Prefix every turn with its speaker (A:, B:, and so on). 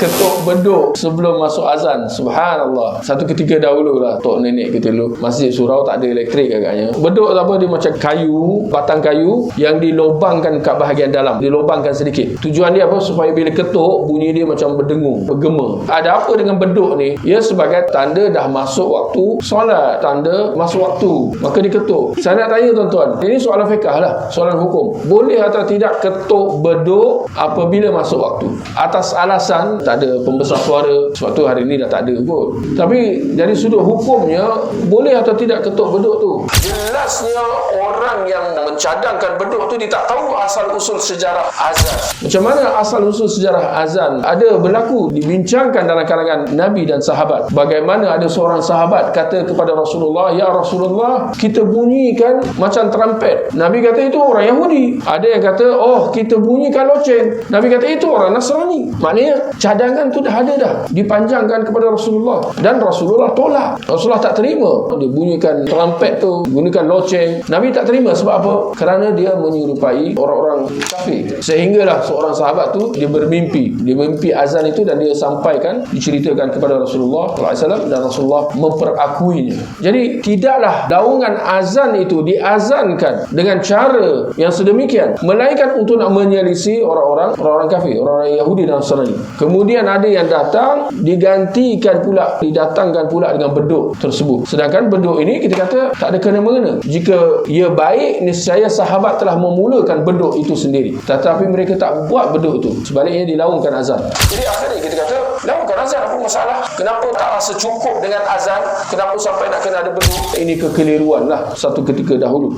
A: ketuk beduk sebelum masuk azan. Subhanallah. Satu ketika dahululah tok nenek kita dulu, masjid surau tak ada elektrik agaknya. Beduk apa, dia macam kayu, batang kayu yang dilobangkan kat bahagian dalam, dilobangkan sedikit. Tujuan dia apa? Supaya bila ketuk bunyi dia macam berdengung, bergema. Ada apa dengan beduk ni? Ia sebagai tanda dah masuk waktu solat, tanda masuk waktu, maka diketuk. Saya nak tanya tuan-tuan, ini soalan fiqh lah, soalan hukum. Boleh atau tidak ketuk beduk apabila masuk waktu? Atas alasan tak ada pembesar suara, sebab tu hari ni dah tak ada kot. Tapi dari sudut hukumnya, boleh atau tidak ketuk beduk tu? Jelasnya orang yang mencadangkan beduk tu dia tak tahu asal usul sejarah azan. Macam mana asal usul sejarah azan? Ada berlaku, dibincangkan dalam kalangan Nabi dan sahabat. Bagaimana ada seorang sahabat kata kepada Rasulullah, "Ya Rasulullah, kita bunyikan macam trumpet." Nabi kata itu orang Yahudi. Ada yang kata, "Oh, kita bunyikan loceng." Nabi kata itu orang Nasrani. Maknanya cadangan tu dah ada dah, dipanjangkan kepada Rasulullah, dan Rasulullah tolak. Rasulullah tak terima dia bunyikan trumpet tu, gunakan loceng. Nabi tak terima. Sebab apa? Kerana dia menyerupai orang-orang kafir. Sehinggalah seorang sahabat tu dia bermimpi. Dia mimpi azan itu dan dia sampaikan, diceritakan kepada Rasulullah SAW, dan Rasulullah memperakuinya. Jadi tidaklah daungan azan itu diazankan dengan cara yang sedemikian, melainkan untuk nak menyelisih orang-orang kafir, orang-orang Yahudi dan Nasrani. Kemudian ada yang datang, didatangkan pula dengan beduk tersebut. Sedangkan beduk ini kita kata tak ada kena-mengena. Jika ia baik, niscaya sahabat telah memulakan beduk itu sendiri. Tetapi mereka tak buat beduk itu, sebaliknya dilaungkan azan. Jadi akhirnya kita kata, laungkan azan, apa masalah? Kenapa tak rasa cukup dengan azan? Kenapa sampai nak kena ada beduk? Ini kekeliruan lah satu ketika dahulu.